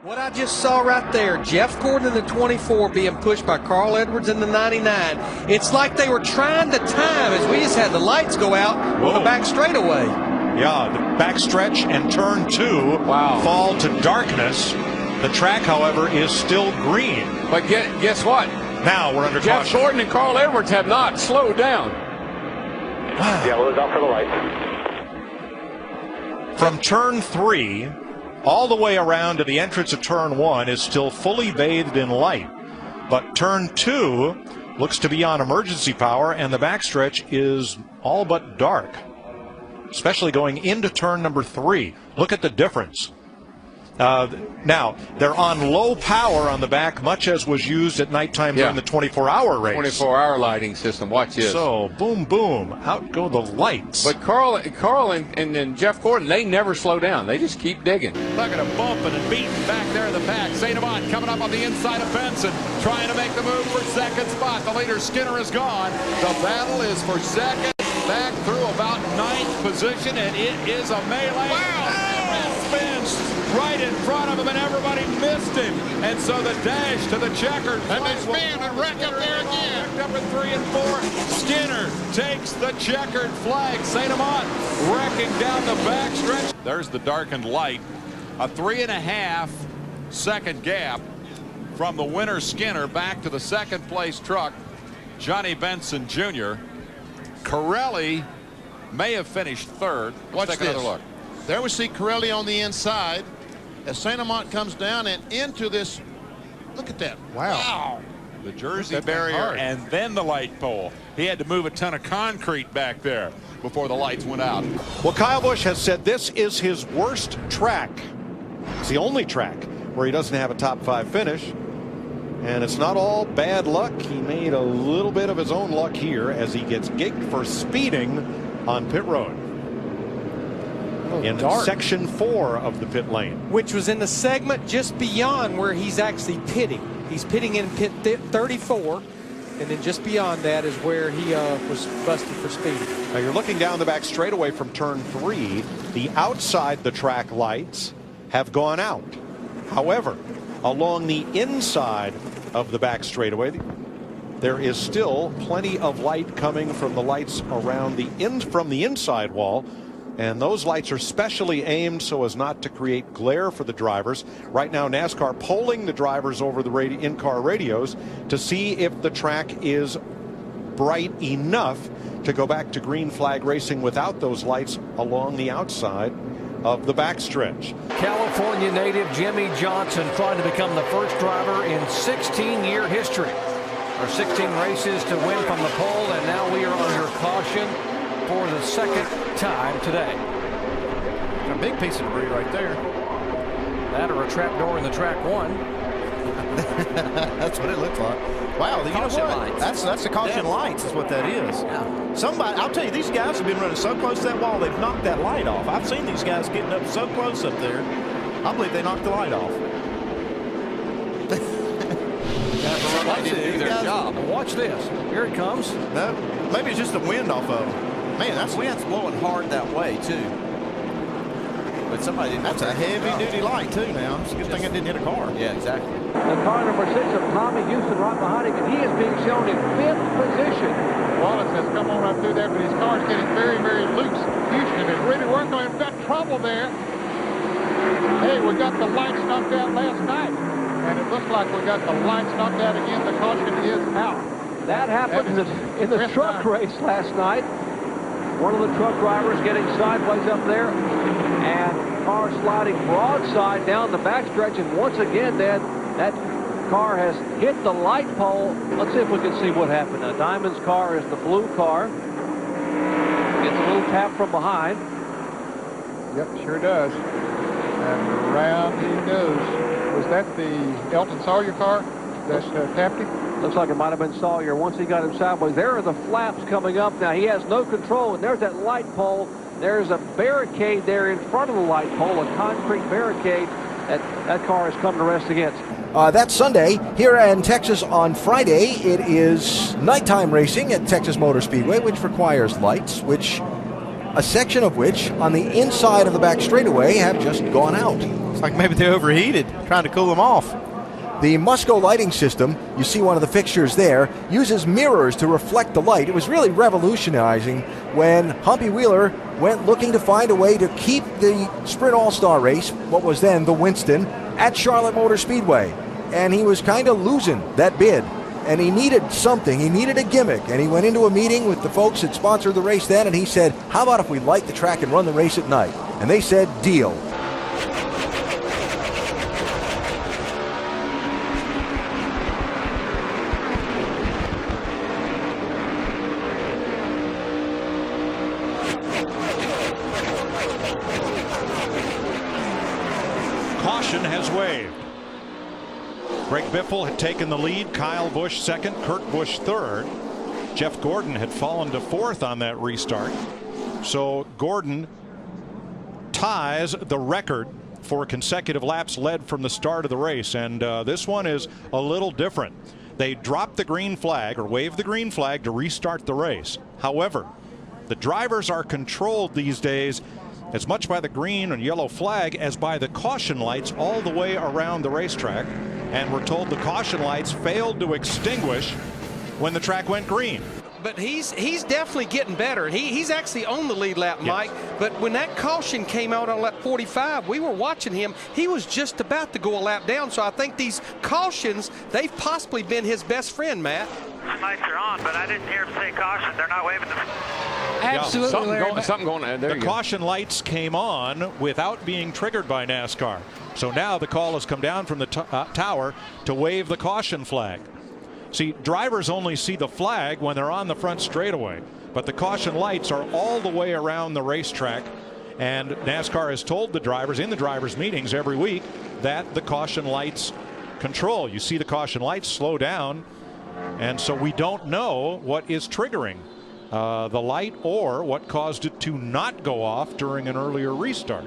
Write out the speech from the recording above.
What I just saw right there, Jeff Gordon in the 24 being pushed by Carl Edwards in the 99. It's like they were trying to time as we just had the lights go out on the back straightaway. Yeah, the backstretch and turn 2 fall to darkness. The track, however, is still green. But guess what? Now we're under Jeff caution. Gordon and Carl Edwards have not slowed down. Yellow is out for the light. From turn 3 all the way around to the entrance of turn 1 is still fully bathed in light. But turn 2 looks to be on emergency power, and the backstretch is all but dark, especially going into turn number 3. Look at the difference. Now, they're on low power on the back, much as was used at nighttime during the 24-hour race. 24-hour lighting system. Watch this. So, boom, boom, out go the lights. But Carl and Jeff Gordon, they never slow down. They just keep digging. Look at him bumping and beating back there in the pack. St. Amant coming up on the inside of Benson, trying to make the move for second spot. The leader, Skinner, is gone. The battle is for second, back through about 9th position, and it is a melee. Wow! Spins right in front of him, and everybody missed him. And so the dash to the checkered. And they spin and wreck up there again. Up at 3 and 4. Skinner takes the checkered flag. St. Amant wrecking down the backstretch. There's the darkened light. A 3.5 second gap from the winner Skinner back to the second place truck, Johnny Benson Jr. Corelli may have finished third. Watch Take this. another look. There we see Corelli on the inside as St. Amant comes down and into this. Look at that. Wow. The Jersey barrier and then the light pole. He had to move a ton of concrete back there before the lights went out. Well, Kyle Busch has said this is his worst track. It's the only track where he doesn't have a top 5 finish. And it's not all bad luck. He made a little bit of his own luck here as he gets gigged for speeding on pit road. In section 4 of the pit lane, Which was in the segment just beyond where he's actually pitting. He's pitting in pit 34, and then just beyond that is where he was busted for speeding. now you're looking down the back straightaway from turn 3. The outside the track lights have gone out. However, along the inside of the back straightaway, there is still plenty of light coming from the lights around from the inside wall. And those lights are specially aimed so as not to create glare for the drivers. Right now, NASCAR polling the drivers over the in-car radios to see if the track is bright enough to go back to green flag racing without those lights along the outside of the backstretch. California native Jimmy Johnson trying to become the first driver in 16-year history. Or 16 races to win from the pole, and now we are under caution for the second time today. A big piece of debris right there. That or a trap door in the track 1. That's what it looks like. Wow, you know what? That's the caution lights is what that is. Yeah. Somebody, I'll tell you, these guys have been running so close to that wall, they've knocked that light off. I've seen these guys getting up so close up there. I believe they knocked the light off. Watch this. Here it comes. No, maybe it's just the wind off of them. Man, that's wind's blowing hard that way too. But somebody didn't. That's a heavy-duty light too. Now, it's a good thing it didn't hit a car. Yeah, exactly. The car number 6 of Tommy Houston right behind him, and he is being shown in 5th position. Wallace has come on up through there, but his car's getting very, very loose. Houston is really working on him. Got trouble there. Hey, we got the lights knocked out last night, and it looks like we got the lights knocked out again. The caution is out. That happened in the truck race last night. One of the truck drivers getting sideways up there, and car sliding broadside down the backstretch, and once again, Dad, that car has hit the light pole. Let's see if we can see what happened. Now, Diamond's car is the blue car. Gets a little tap from behind. Yep, sure does. And around he goes. Was that the Elton Sawyer car that tapped him? Looks like it might have been Sawyer once he got him sideways. There are the flaps coming up. Now he has no control, and there's that light pole. There's a barricade there in front of the light pole, a concrete barricade that car has come to rest against. That's Sunday. Here in Texas on Friday, it is nighttime racing at Texas Motor Speedway, which requires lights, a section of which on the inside of the back straightaway have just gone out. It's like maybe they overheated, trying to cool them off. The Musco lighting system, you see one of the fixtures there, uses mirrors to reflect the light. It was really revolutionizing when Humpy Wheeler went looking to find a way to keep the Sprint All-Star race, what was then the Winston, at Charlotte Motor Speedway. And he was kind of losing that bid. And he needed something. He needed a gimmick. And he went into a meeting with the folks that sponsored the race then, and he said, how about if we light the track and run the race at night? And they said, deal. Caution has waved. Greg Biffle had taken the lead, Kyle Busch second, Kurt Busch third. Jeff Gordon had fallen to fourth on that restart. So Gordon ties the record for consecutive laps led from the start of the race, and this one is a little different. They dropped the green flag, or waved the green flag, to restart the race. However, the drivers are controlled these days as much by the green and yellow flag as by the caution lights all the way around the racetrack. And we're told the caution lights failed to extinguish when the track went green. But he's definitely getting better. He's actually on the lead lap, Mike. Yes. But when that caution came out on lap 45, we were watching him. He was just about to go a lap down. So I think these cautions, they've possibly been his best friend, Matt. Lights are on, but I didn't hear him say caution. They're not waving them. Absolutely. Yeah, something going on. The caution lights came on without being triggered by NASCAR. So now the call has come down from the tower to wave the caution flag. See, drivers only see the flag when they're on the front straightaway, but the caution lights are all the way around the racetrack, and NASCAR has told the drivers in the drivers' meetings every week that the caution lights control. You see the caution lights slow down, and so we don't know what is triggering the light or what caused it to not go off during an earlier restart.